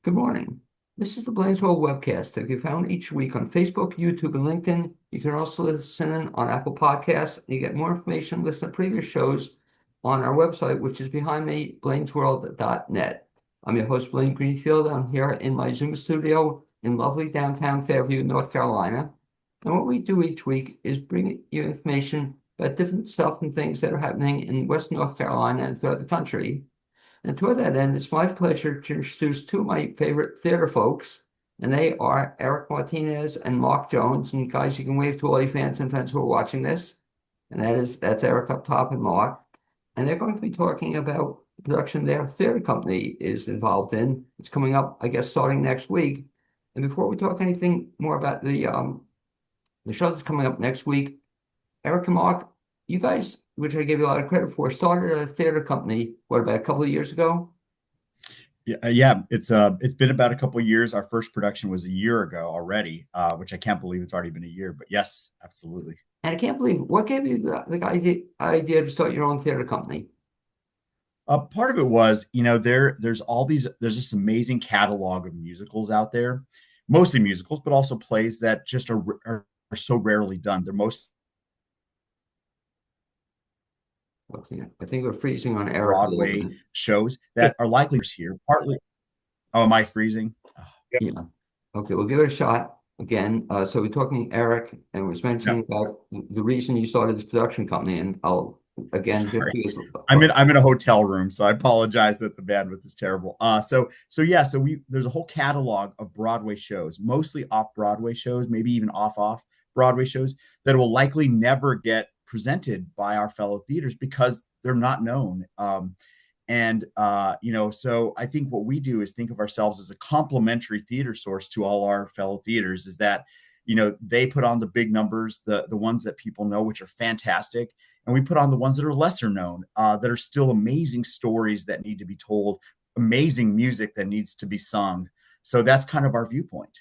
Good morning. This is the Blaine's World webcast that can be found each week on Facebook, YouTube, and LinkedIn. You can also listen in on Apple Podcasts. You get more information, listen to previous shows on our website, which is behind me, blainesworld.net. I'm your host, Blaine Greenfield. I'm here in my Zoom studio in lovely downtown Fairview, North Carolina. And what we do each week is bring you information about different stuff and things that are happening in West North Carolina and throughout the country. And toward that end, it's my pleasure to introduce two of my favorite theater folks, and they are Eric Martinez and Mark Jones. And guys, you can wave to all your fans and friends who are watching this. And that's Eric up top and Mark. And they're going to be talking about the production their theater company is involved in. It's coming up, I guess, starting next week. And before we talk anything more about the show that's coming up next week, Eric and Mark, you guys, which I gave you a lot of credit for, started a theater company, what, about a couple of years ago? Yeah, it's been about a couple of years. Our first production was a year ago already, which I can't believe it's already been a year. But yes, absolutely. And I can't believe what gave you the idea to start your own theater company? Part of it was, there's this amazing catalog of musicals out there, mostly musicals, but also plays that just are so rarely done. They're most Okay, I think we're freezing on Eric a little Broadway bit. shows that are likely here. Partly, oh, am I freezing? Oh, Yeah. Okay, we'll give it a shot again. So we're talking Eric, and we're yeah, mentioning about the reason you started this production company. And I'll again just sorry. because I'm in a hotel room, so I apologize that the bandwidth is terrible. So we there's a whole catalog of Broadway shows, mostly off Broadway shows, maybe even off Broadway shows that will likely never get presented by our fellow theaters because they're not known. So I think what we do is think of ourselves as a complementary theater source to all our fellow theaters. Is that they put on the big numbers, the ones that people know, which are fantastic, and we put on the ones that are lesser known, that are still amazing stories that need to be told, amazing music that needs to be sung. So that's kind of our viewpoint.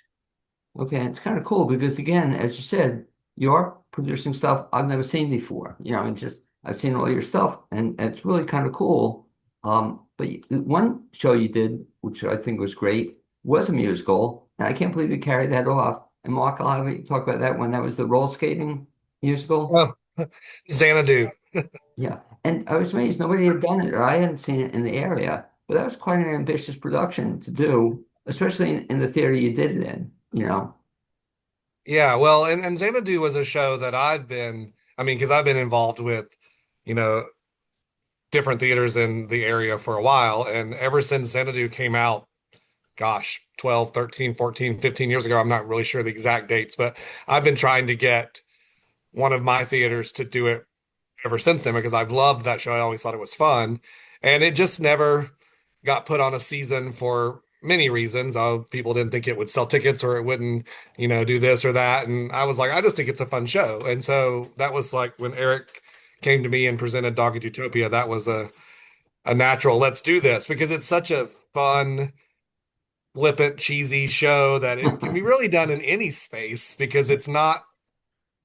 okay, it's kind of cool because again, as you said, you're producing stuff I've never seen before. And just I've seen all your stuff, and it's really kind of cool. But one show you did, which I think was great, was a musical, and I can't believe you carried that off. And Mark, I'll have you talk about that one. That was the roller skating musical. Oh, Xanadu. Yeah, and I was amazed nobody had done it, or I hadn't seen it in the area. But that was quite an ambitious production to do, especially in the theater you did it in. Yeah, well, and Xanadu was a show that because I've been involved with, you know, different theaters in the area for a while. And ever since Xanadu came out, gosh, 12, 13, 14, 15 years ago, I'm not really sure the exact dates, but I've been trying to get one of my theaters to do it ever since then because I've loved that show. I always thought it was fun. And it just never got put on a season for many reasons. People didn't think it would sell tickets or it wouldn't, do this or that. And I was like, I just think it's a fun show. And so that was like when Eric came to me and presented Dog at Utopia, that was a natural, let's do this because it's such a fun, flippant, cheesy show that it can be really done in any space because it's not,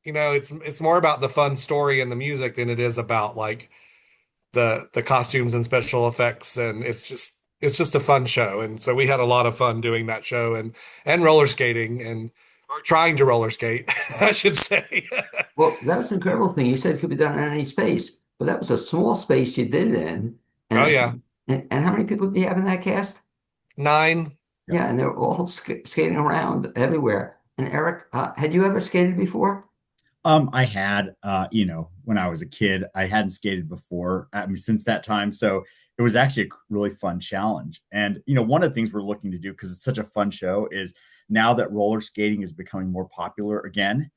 it's more about the fun story and the music than it is about like the costumes and special effects, and it's just a fun show. And so we had a lot of fun doing that show and roller skating and or trying to roller skate I should say. Well, that was an incredible thing. You said it could be done in any space, but that was a small space you did it in. Oh And yeah, and how many people do you have in that cast? 9. Yeah. Yeah, and they're all skating around everywhere. And Eric, had you ever skated before? I had, when I was a kid, I hadn't skated before. I mean, since that time, so it was actually a really fun challenge. And one of the things we're looking to do because it's such a fun show is now that roller skating is becoming more popular again.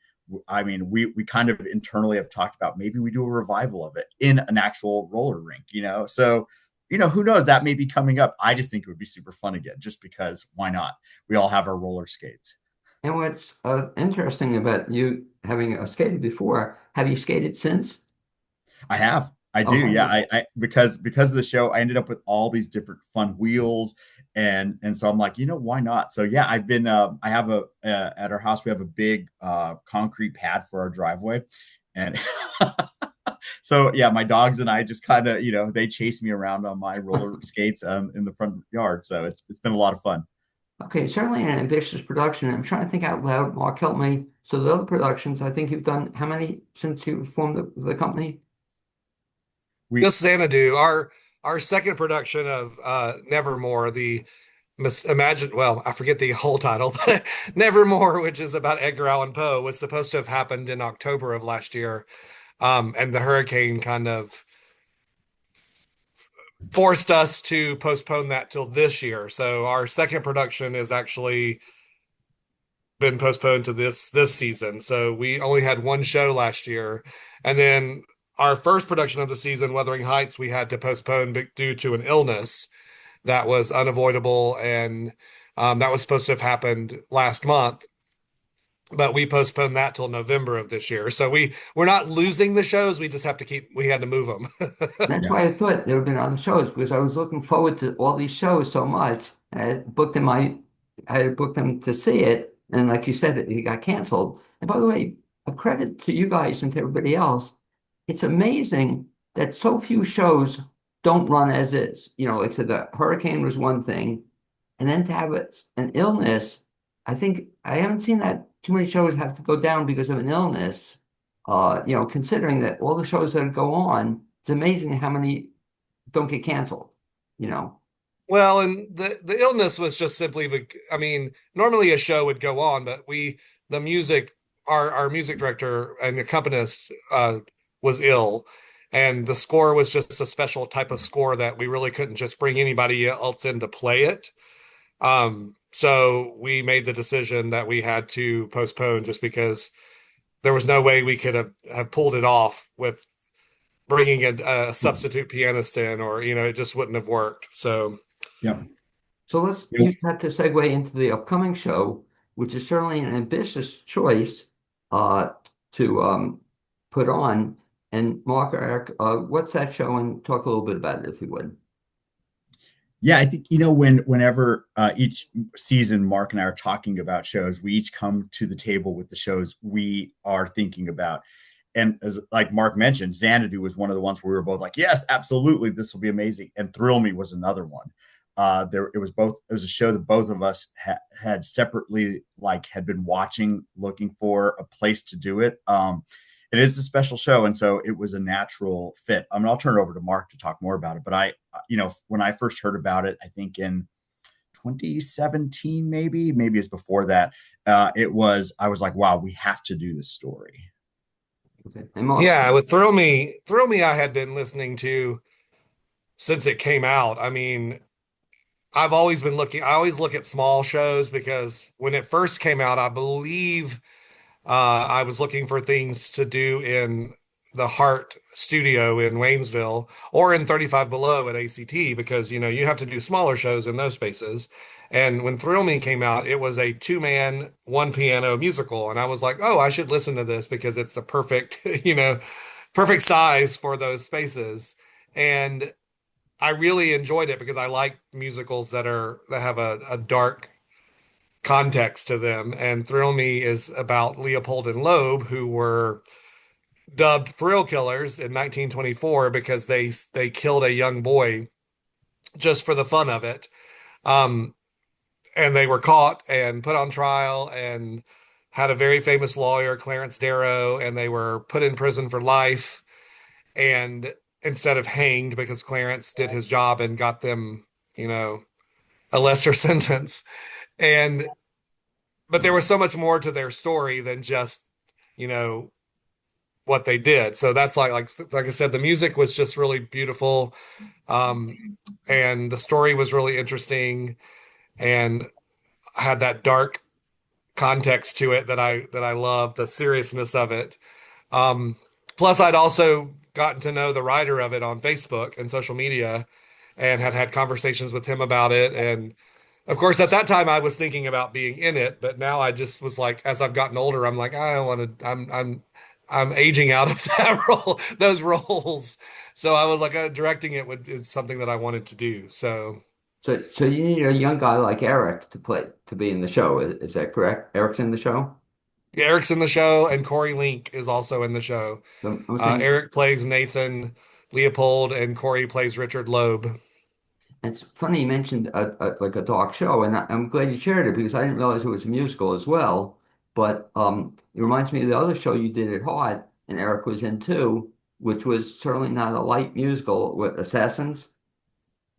I mean, we kind of internally have talked about maybe we do a revival of it in an actual roller rink. So who knows, that may be coming up. I just think it would be super fun again, just because why not? We all have our roller skates. And what's interesting about you having skated before, have you skated since? I have. I do. Oh, have Yeah. you? Because of the show, I ended up with all these different fun wheels, and so I'm like, why not? So yeah, I've been. I have at our house we have a big concrete pad for our driveway, and so yeah, my dogs and I just kind of they chase me around on my roller skates in the front yard. So it's been a lot of fun. Okay, certainly an ambitious production. I'm trying to think out loud. Mark, help me. So the other productions, I think you've done how many since you formed the company? We Just Xanadu, our second production of Nevermore, the Imagine, well, I forget the whole title, but Nevermore, which is about Edgar Allan Poe, was supposed to have happened in October of last year. And the hurricane kind of forced us to postpone that till this year. So our second production has actually been postponed to this season. So we only had one show last year. And then our first production of the season, Wuthering Heights, we had to postpone due to an illness that was unavoidable, and that was supposed to have happened last month, but we postponed that till November of this year. So we're not losing the shows. We just have to we had to move them. That's yeah why I thought there would have been other shows because I was looking forward to all these shows so much. I had booked them to see it, and like you said, it got canceled. And by the way, a credit to you guys and to everybody else. It's amazing that so few shows don't run as is. Like I said, the hurricane was one thing, and then to have an illness. I think I haven't seen that too many shows have to go down because of an illness. Considering that all the shows that go on, it's amazing how many don't get canceled, you know. Well, and the illness was just simply, I mean, normally a show would go on, but the music, our music director and accompanist was ill, and the score was just a special type of score that we really couldn't just bring anybody else in to play it. So we made the decision that we had to postpone just because there was no way we could have pulled it off with bringing a substitute pianist in, or, it just wouldn't have worked. So, yeah So let's use that to segue into the upcoming show, which is certainly an ambitious choice uh, to put on. And Mark or Eric, what's that show? And talk a little bit about it, if you would. Yeah, I think whenever each season Mark and I are talking about shows, we each come to the table with the shows we are thinking about. And as like Mark mentioned, Xanadu was one of the ones where we were both like, yes, absolutely, this will be amazing. And Thrill Me was another one. It was a show that both of us had separately had been watching, looking for a place to do it. It is a special show, and so it was a natural fit. I mean, I'll turn it over to Mark to talk more about it. But when I first heard about it, I think in 2017, maybe it's before that. I was like, wow, we have to do this story. Okay. And Mark, yeah, with Thrill Me, I had been listening to since it came out. I mean, I always look at small shows because when it first came out, I believe I was looking for things to do in the Heart Studio in Waynesville or in 35 Below at ACT because, you have to do smaller shows in those spaces. And when Thrill Me came out, it was a two-man, one piano musical. And I was like, oh, I should listen to this because it's a perfect, perfect size for those spaces. And I really enjoyed it because I like musicals that have a dark context to them. And Thrill Me is about Leopold and Loeb, who were dubbed thrill killers in 1924 because they killed a young boy just for the fun of it. Um, and they were caught and put on trial and had a very famous lawyer, Clarence Darrow, and they were put in prison for life. And instead of hanged because Clarence did his job and got them, a lesser sentence. And but there was so much more to their story than just, you know, what they did. So that's like I said, the music was just really beautiful. Um, and the story was really interesting and had that dark context to it that I love, the seriousness of it. Um, Plus I'd also gotten to know the writer of it on Facebook and social media and had conversations with him about it. And of course, at that time I was thinking about being in it, but now I just was like, as I've gotten older, I'm like, I don't want to, I'm aging out of that role, those roles. So I was like, directing it is something that I wanted to do. So so you need a young guy like Eric to be in the show. Is that correct? Eric's in the show. yeah, Eric's in the show, and Corey Link is also in the show. So I'm saying, Eric plays Nathan Leopold, and Corey plays Richard Loeb. It's funny you mentioned like a talk show, and I'm glad you shared it because I didn't realize it was a musical as well. But it reminds me of the other show you did at Heart, and Eric was in too, which was certainly not a light musical with assassins.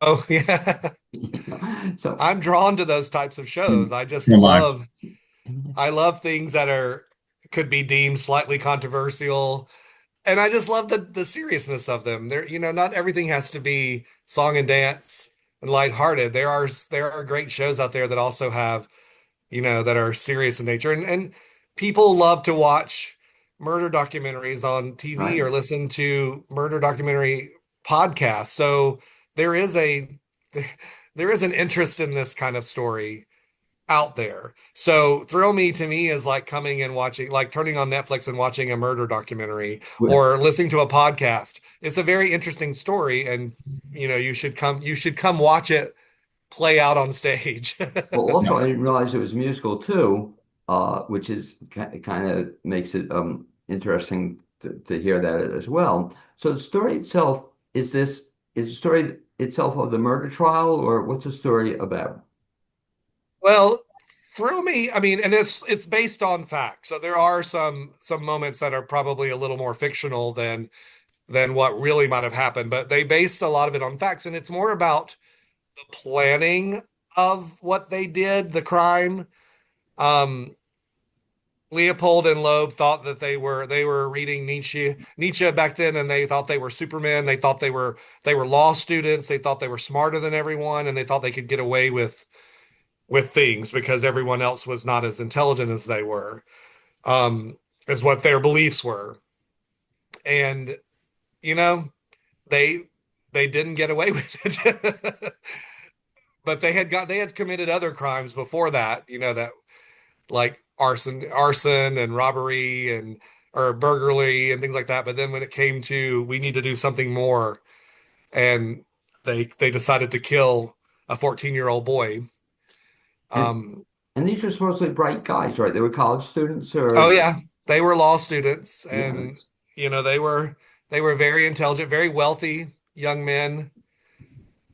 Oh yeah. You know? So, I'm drawn to those types of shows. Mm. I just Am I? love I love things that are could be deemed slightly controversial. And I just love the seriousness of them. There, not everything has to be song and dance and lighthearted. There are great shows out there that also have, that are serious in nature. And people love to watch murder documentaries on TV right. or listen to murder documentary podcasts. So there is a there, there is an interest in this kind of story out there. So Thrill Me to me is like coming and watching, like turning on Netflix and watching a murder documentary or listening to a podcast. It's a very interesting story, and you should come watch it play out on stage. Well, Yeah. also, I didn't realize it was a musical too, which is kind of makes it interesting to hear that as well. So the story itself is the story itself of the murder trial, or what's the story about? Well, Thrill Me, I mean, and it's based on fact. So there are some moments that are probably a little more fictional than what really might have happened, but they based a lot of it on facts, and it's more about the planning of what they did, the crime. Um, Leopold and Loeb thought that they were reading Nietzsche back then, and they thought they were Superman. They thought they were law students. They thought they were smarter than everyone, and they thought they could get away with things because everyone else was not as intelligent as they were, is what their beliefs were. And you know, they they didn't get away with it. But they had committed other crimes before that, that like arson and robbery and or burglary and things like that. But then when it came to we need to do something more, and they decided to kill a 14-year-old boy. And Um, and these are supposedly bright guys, right? They were college students, oh or yeah, they were law students, yeah, and they were very intelligent, very wealthy young men,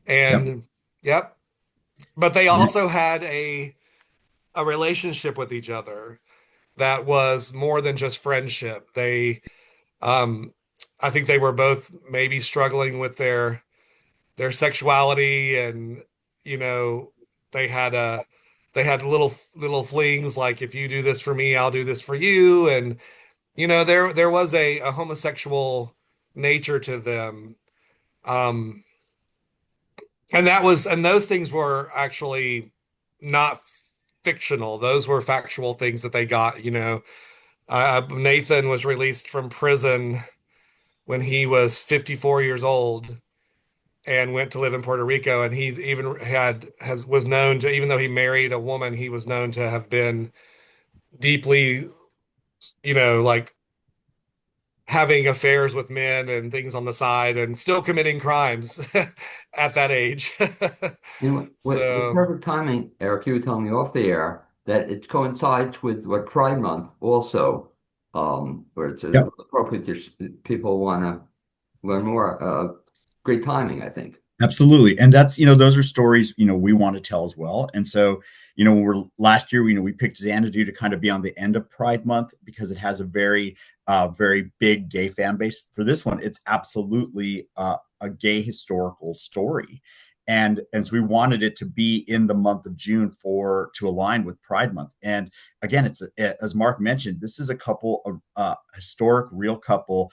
Yep. and yep. But they Yeah. also had a relationship with each other that was more than just friendship. Um, I think they were both maybe struggling with their sexuality, and you know, they had a they had little flings like if you do this for me, I'll do this for you, and there was a homosexual nature to them. Um, and those things were actually not fictional. Those were factual things that they got. Nathan was released from prison when he was 54 years old and went to live in Puerto Rico. And he even was known to, even though he married a woman, he was known to have been deeply, like having affairs with men and things on the side and still committing crimes at that age. and with So, perfect timing, Eric, you were telling me off the air that it coincides with what Pride Month also, where it's Yep. appropriate to people want to learn more. Great timing, I think. Absolutely. And that's, those are stories, we want to tell as well. And so, when we're last year, we picked Xanadu to kind of be on the end of Pride Month because it has a very big gay fan base. For this one, it's absolutely a gay historical story. And so we wanted it to be in the month of June to align with Pride Month. And again, as Mark mentioned, this is a couple, historic, real couple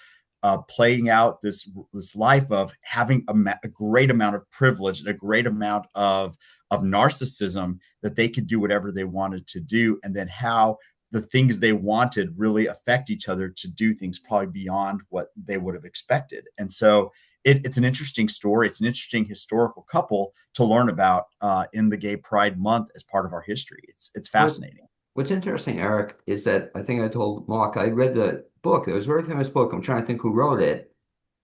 playing out this life of having a great amount of privilege and a great amount of narcissism that they could do whatever they wanted to do, and then how the things they wanted really affect each other to do things probably beyond what they would have expected. And so it's an interesting story. It's an interesting historical couple to learn about in the Gay Pride Month as part of our history. It's What fascinating. What's interesting, Eric, is that I think I told Mark I read the book. It was a very famous book. I'm trying to think who wrote it.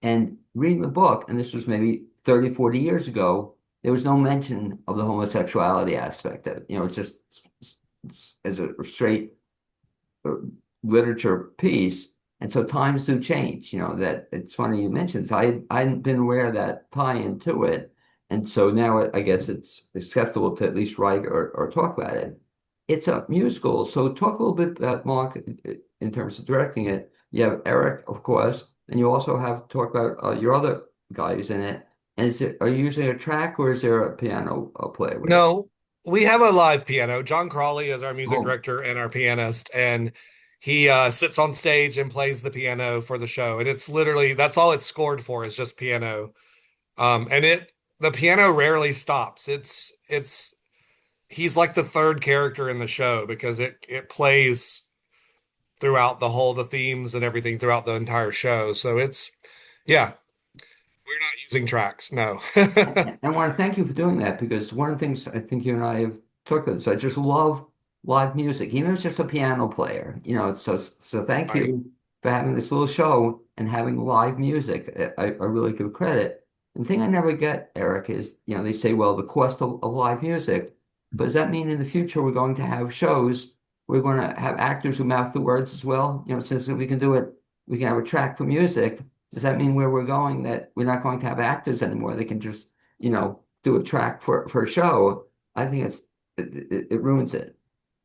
And reading the book, and this was maybe 30, 40 years ago, there was no mention of the homosexuality aspect of it. It's just as a straight uh, literature piece. And so times do change, that it's funny you mentioned. So I hadn't been aware of that tie into it. and so now I guess it's acceptable to at least write or talk about it. It's a musical, so talk a little bit about Mark in terms of directing it. You have Eric, of course, and you also have talk about your other guys in it. And are you using a track or is there a piano player with it? No, we have a live piano. John Crawley is our music Oh, director and our pianist, and he sits on stage and plays the piano for the show. And it's literally that's all it's scored for is just piano. And the piano rarely stops. It's he's like the third character in the show because it plays throughout the themes and everything throughout the entire show. So it's yeah, we're not using tracks. No. I want to thank you for doing that because one of the things I think you and I have talked about this, I just love live music, even if it's just a piano player, so thank Right. you for having this little show and having live music. I really give credit. And the thing I never get, Eric, is, they say, well, the cost of live music, but does that mean in the future we're going to have shows, we're going to have actors who mouth the words as well? Since we can do it, we can have a track for music. Does that mean where we're going that we're not going to have actors anymore? They can just, do a track for a show. I think it ruins it.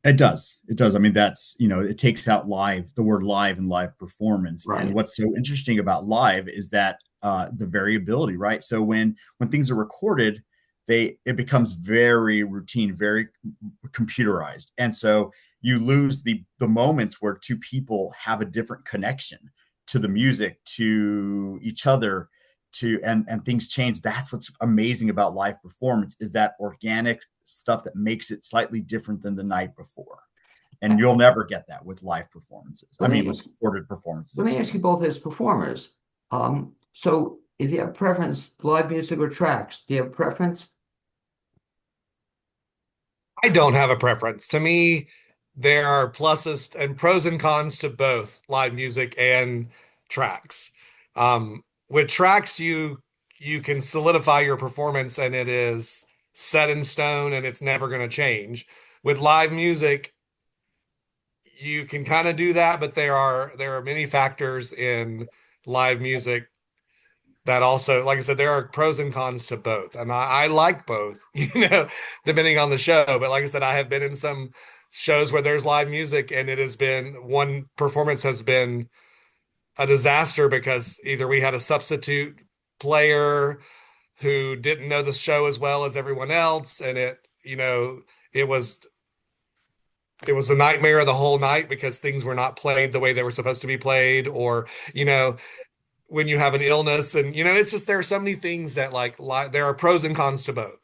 It does. It does. I mean, it takes out the word live and live performance. And Right. what's so interesting about live is that the variability, right? So when things are recorded, it becomes very routine, very computerized. And so you lose the moments where two people have a different connection to the music, to each other, and things change. That's what's amazing about live performance is that organic stuff that makes it slightly different than the night before. And you'll never get that with live performances. I Let mean, me with ask, recorded performances, let me excuse ask you me. both as performers. So if you have preference, live music or tracks, do you have preference? I don't have a preference. To me, there are pluses and pros and cons to both live music and tracks. With tracks, you can solidify your performance and it is set in stone and it's never going to change. With live music, you can kind of do that, but there are many factors in live music that also, like I said, there are pros and cons to both. And I like both, depending on the show. But like I said, I have been in some shows where there's live music and it has been one performance has been a disaster because either we had a substitute player who didn't know the show as well as everyone else, and it was it was a nightmare the whole night because things were not played the way they were supposed to be played, or you know, when you have an illness and it's just there are so many things that there are pros and cons to both.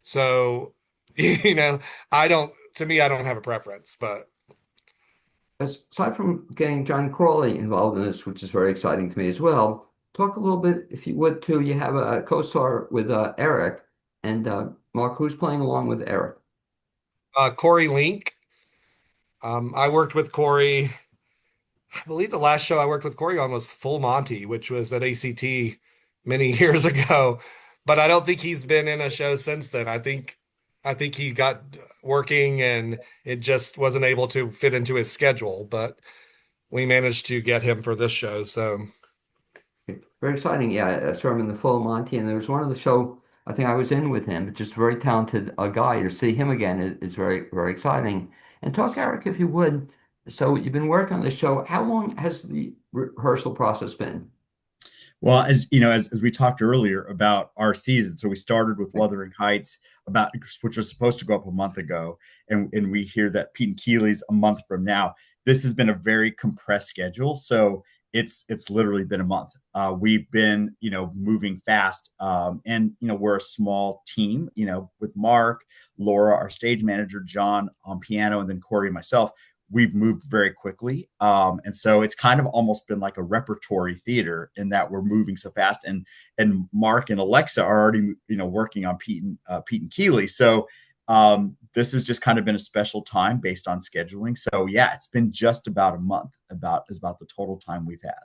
So you know I don't to me I don't have a preference, but Aside from getting John Crawley involved in this, which is very exciting to me as well, talk a little bit, if you would, too. You have a co-star with Eric and Mark, who's playing along with Eric. Corey Link, I worked with Corey. I believe the last show I worked with Corey on was Full Monty, which was at ACT many years ago, but I don't think he's been in a show since then. I think he got working and it just wasn't able to fit into his schedule, but we managed to get him for this show. So, Very exciting. Yeah, I saw him in the Full Monty, and there was one of the show I think I was in with him. Just a very talented guy. To see him again is very, very exciting. And talk, Eric, if you would. So you've been working on the show. How long has the rehearsal process been? Well, as you know, as we talked earlier about our season, so we started with Wuthering Heights, which was supposed to go up a month ago, and we hear that Pete and Keeley's a month from now. This has been a very compressed schedule, so it's literally been a month. We've been moving fast, and we're a small team. With Mark, Laura, our stage manager, John on piano, and then Corey and myself. We've moved very quickly. And so it's kind of almost been like a repertory theater in that we're moving so fast. And Mark and Alexa are already, working on Pete and Keeley. So this has just kind of been a special time based on scheduling. So yeah, it's been just about a month, is about the total time we've had.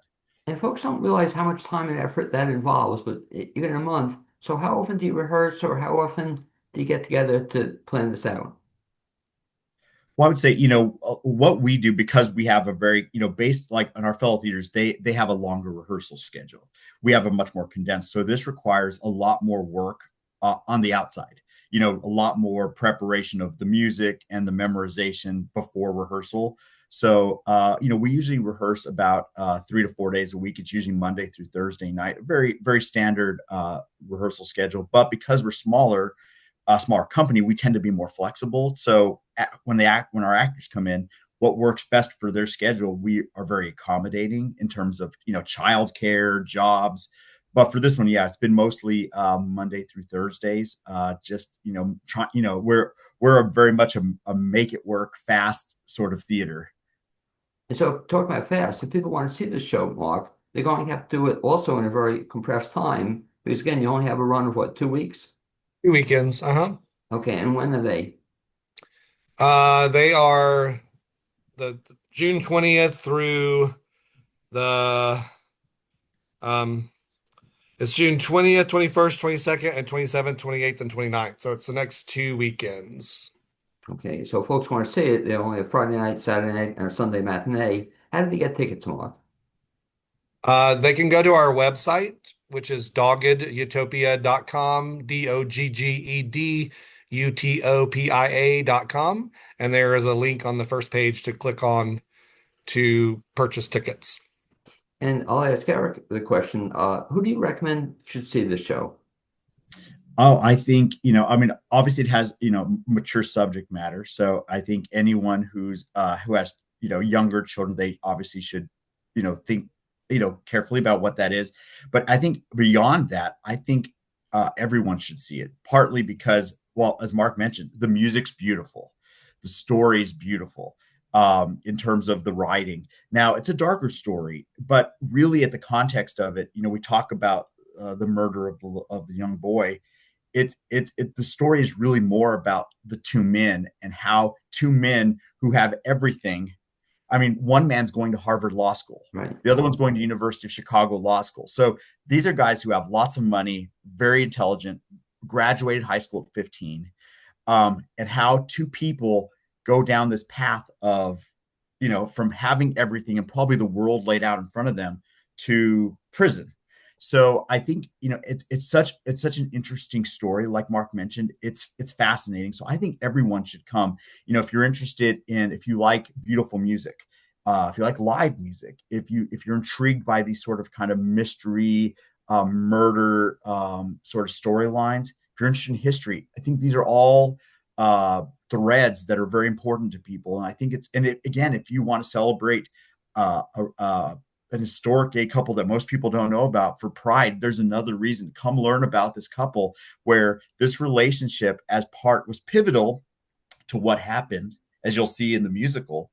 And folks don't realize how much time and effort that involves, but even a month. So how often do you rehearse, or how often do you get together to plan this out? Well, I would say, what we do because we have a very, based like on our fellow theaters, they have a longer rehearsal schedule. We have a much more condensed. So this requires a lot more work on the outside. You know, a lot more preparation of the music and the memorization before rehearsal. So, you know, we usually rehearse about 3 to 4 days a week. It's usually Monday through Thursday night. Very, very standard rehearsal schedule. But because we're smaller, a smaller company, we tend to be more flexible. So when our actors come in, what works best for their schedule, we are very accommodating in terms of, you know, childcare, jobs. But for this one, yeah, it's been mostly Monday through Thursdays. Just, you know, we're very much a make it work fast sort of theater. And so, talking about fast, if people want to see the show, Mark, they're going to have to do it also in a very compressed time because, again, you only have a run of what, 2 weeks? 2 weekends. Uh-huh. Okay, and when are they? They are the June 20th through the um it's June 20th, 21st, 22nd, and 27th, 28th, and 29th. So it's the next 2 weekends. Okay, so folks want to see it, they only have Friday night, Saturday night, and a Sunday matinee. How do they get tickets, Mark? They can go to our website, which is doggedutopia.com, doggedutopia.com. And there is a link on the first page to click on to purchase tickets. And I'll ask Eric the question, who do you recommend should see the show? Oh, I think, you know, I mean, obviously it has, you know, mature subject matter. So I think anyone who has, you know, younger children, they obviously should, you know, think, you know, carefully about what that is. But I think beyond that, I think everyone should see it, partly because, well, as Mark mentioned, the music's beautiful, the story's beautiful. In terms of the writing. Now, it's a darker story, but really at the context of it, you know, we talk about the murder of the young boy. The story is really more about the two men and how two men who have everything. I mean, one man's going to Harvard Law School, Right. the other one's going to University of Chicago Law School. So these are guys who have lots of money, very intelligent, graduated high school at 15, and how two people go down this path of, you know, from having everything and probably the world laid out in front of them to prison. So I think, you know, it's such an interesting story. Like Mark mentioned, it's fascinating. So I think everyone should come. You know, if you're interested in, if you like beautiful music, if you like live music, if you're intrigued by these sort of kind of mystery, murder sort of storylines, if you're interested in history, I think these are all threads that are very important to people. And I think again, if you want to celebrate uh, an historic gay couple that most people don't know about for Pride, there's another reason. Come learn about this couple where this relationship as part was pivotal to what happened, as you'll see in the musical.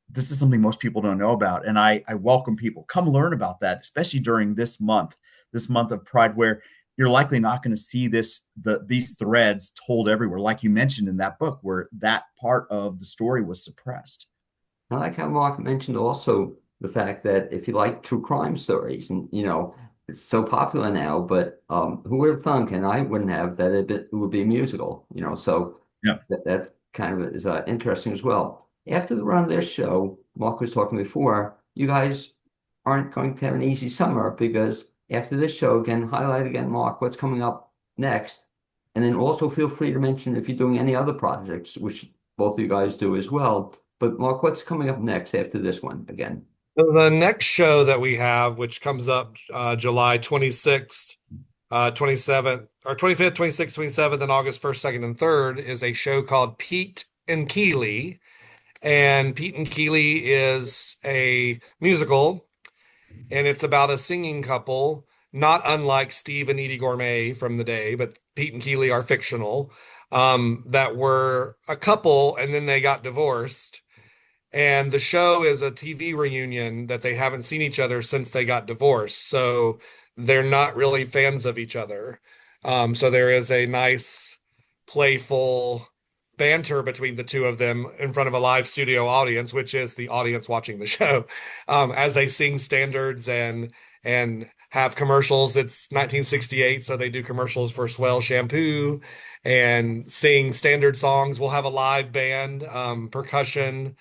This is something most people don't know about. And I welcome people. Come learn about that, especially during this month of Pride, where you're likely not going to see these threads told everywhere, like you mentioned in that book, where that part of the story was suppressed. I like how Mark mentioned also the fact that if you like true crime stories, and you know, it's so popular now, but who would have thunk, and I wouldn't have, that it would be a musical, you know, so Yeah. that kind of is interesting as well. After the run of this show, Mark was talking before, you guys aren't going to have an easy summer because after this show, again, highlight again, Mark, what's coming up next. And then also feel free to mention if you're doing any other projects, which both of you guys do as well. But Mark, what's coming up next after this one again? So the next show that we have, which comes up July 26th, 27th, or 25th, 26th, 27th, and August 1st, 2nd, and 3rd, is a show called Pete and Keeley. And Pete and Keeley is a musical, and it's about a singing couple, not unlike Steve and Edie Gourmet from the day, but Pete and Keeley are fictional, that were a couple and then they got divorced. And the show is a TV reunion that they haven't seen each other since they got divorced. So they're not really fans of each other. So there is a nice, playful banter between the two of them in front of a live studio audience, which is the audience watching the show, as they sing standards and have commercials. It's 1968, so they do commercials for Swell shampoo and sing standard songs. We'll have a live band, percussion,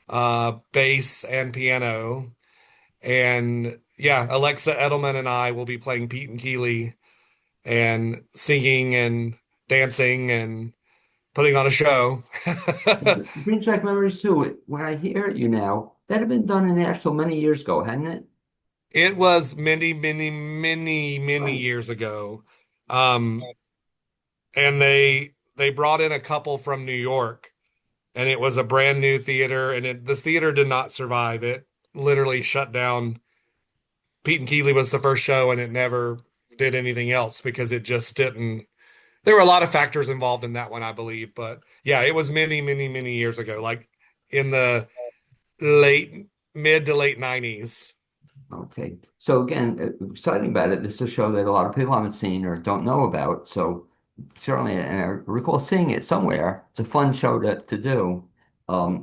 bass, and piano. And yeah, Alexa Edelman and I will be playing Pete and Keeley and singing and dancing and putting on a show. It brings back memories too. When I hear you now, that had been done in Nashville many years ago, hadn't it? It was many, many, many, many Right. years ago. Um, and they brought in a couple from New York, and it was a brand new theater, and this theater did not survive. It literally shut down. Pete and Keeley was the first show, and it never did anything else because it just didn't. There were a lot of factors involved in that one, I believe. But yeah, it was many, many, many years ago, like in the late, mid to late 90s. Okay. So again, exciting about it. This is a show that a lot of people haven't seen or don't know about. So certainly, and I recall seeing it somewhere. It's a fun show to do.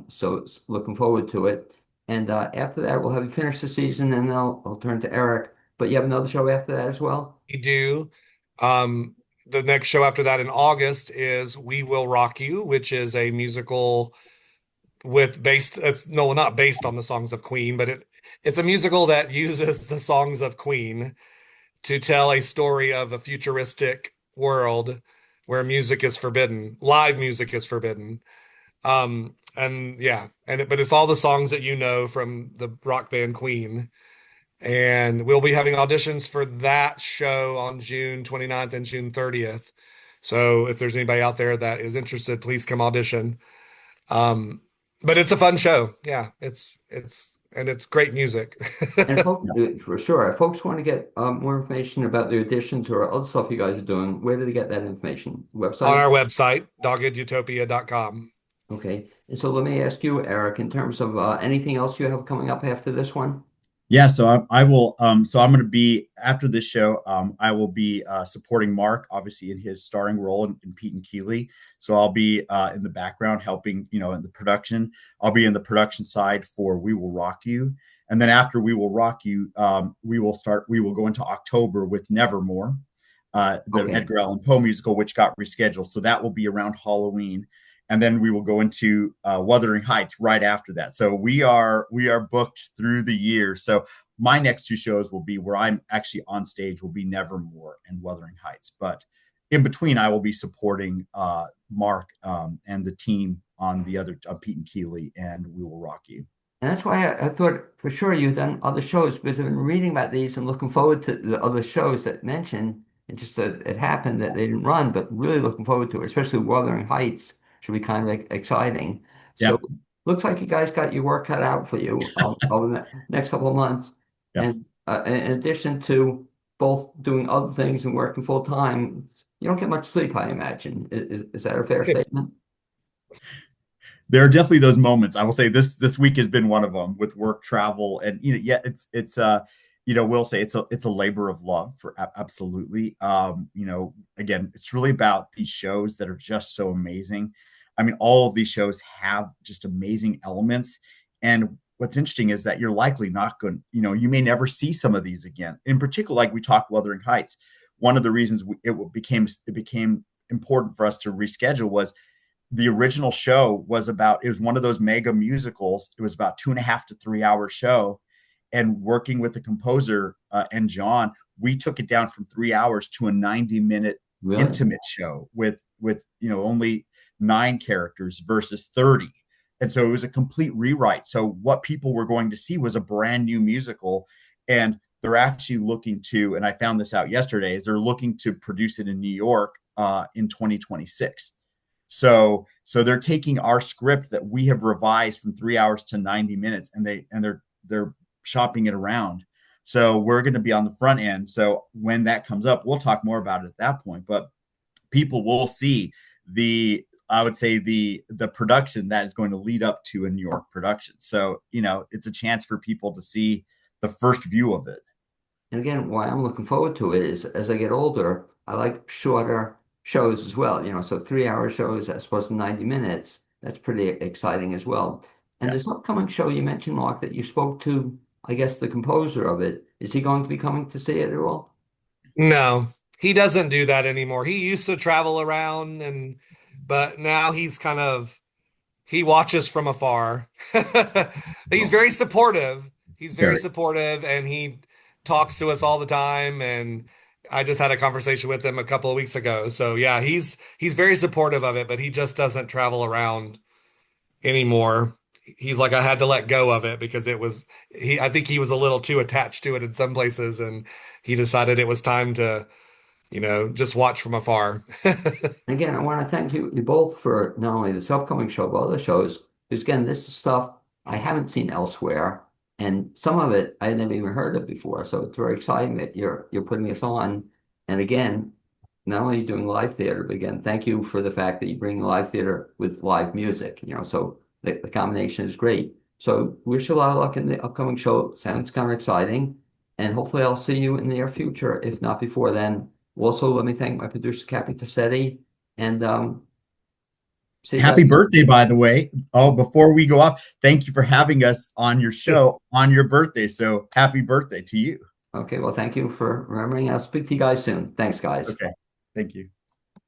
So looking forward to it. And after that, we'll have you finish the season, and I'll turn to Eric. But you have another show after that as well? We do. Um, the next show after that in August is We Will Rock You, which is a musical with based it's no not based on the songs of Queen, but it's a musical that uses the songs of Queen to tell a story of a futuristic world where music is forbidden, live music is forbidden. And yeah, but it's all the songs that you know from the rock band Queen. And we'll be having auditions for that show on June 29th and June 30th. So if there's anybody out there that is interested, please come audition. Um, but it's a fun show. Yeah, it's great music. And folks, for sure, if folks want to get more information about the auditions or other stuff you guys are doing, where do they get that information? On Website? our website, doggedutopia.com. Okay. And so let me ask you, Eric, in terms of anything else you have coming up after this one? Yeah, so I will. So I'm going to be after this show. I will be supporting Mark, obviously in his starring role in Pete and Keeley. So I'll be in the background helping, in the production. I'll be in the production side for We Will Rock You, and then after We Will Rock You, we will start. We will go into October with Nevermore, the Okay. Edgar Allan Poe musical, which got rescheduled. So that will be around Halloween, and then we will go into Wuthering Heights right after that. So we are booked through the year. So my next two shows will be where I'm actually on stage will be Nevermore and Wuthering Heights, but in between I will be supporting Mark and the team on the other on Pete and Keeley and We Will Rock You. And that's why I thought for sure you've done other shows because I've been reading about these and looking forward to the other shows that mentioned. It just that it happened that they didn't run, but really looking forward to it, especially Wuthering Heights should be kind of exciting. So Yeah. looks like you guys got your work cut out for you over the next couple of months. Yes. And in addition to both doing other things and working full time, you don't get much sleep, I imagine. Is that a fair statement? There are definitely those moments. I will say this week has been one of them with work, travel, and yeah, we'll say it's a labor of love for absolutely. Again, it's really about these shows that are just so amazing. I mean, all of these shows have just amazing elements, and what's interesting is that you're likely not going. You may never see some of these again. In particular, like we talked Wuthering Heights. One of the reasons it became important for us to reschedule was the original show it was one of those mega musicals. It was about 2.5 to 3 hour show. And working with the composer and John, we took it down from 3 hours to a 90-minute Really? intimate show with only 9 characters versus 30. And so it was a complete rewrite. So what people were going to see was a brand new musical. And they're actually looking to, and I found this out yesterday, is they're looking to produce it in New York in 2026. So they're taking our script that we have revised from 3 hours to 90 minutes, and they're shopping it around. So we're going to be on the front end. So when that comes up, we'll talk more about it at that point. But people will see I would say the production that is going to lead up to a New York production. So it's a chance for people to see the first view of it. And again, why I'm looking forward to it is as I get older, I like shorter shows as well. So 3 hour shows as opposed to 90 minutes. That's pretty exciting as well. And Yeah. this upcoming show you mentioned, Mark, that you spoke to, I guess, the composer of it. Is he going to be coming to see it at all? No, he doesn't do that anymore. He used to travel around but now he watches from afar. He's No. very supportive. He's very Very. supportive and he talks to us all the time I just had a conversation with him a couple of weeks ago. So yeah, he's very supportive of it, but he just doesn't travel around anymore. He's like, I had to let go of it because it was I think he was a little too attached to it in some places, and he decided it was time to, just watch from afar. Again, I want to thank you both for not only this upcoming show, but other shows. Because again, this is stuff I haven't seen elsewhere, and some of it I never even heard of before. So it's very exciting that you're putting this on. And again, not only doing live theater, but again, thank you for the fact that you bring live theater with live music. So the combination is great. So wish you a lot of luck in the upcoming show. Sounds kind of exciting, and hopefully I'll see you in the near future, if not before then. Also, let me thank my producer, Cappy Tassetti, and see you Happy guys. birthday, by the way. Oh, before we go off, thank you for having us on your show on your birthday. So happy birthday to you. Okay, well, thank you for remembering. I'll speak to you guys soon. Thanks, guys. Okay. Thank you.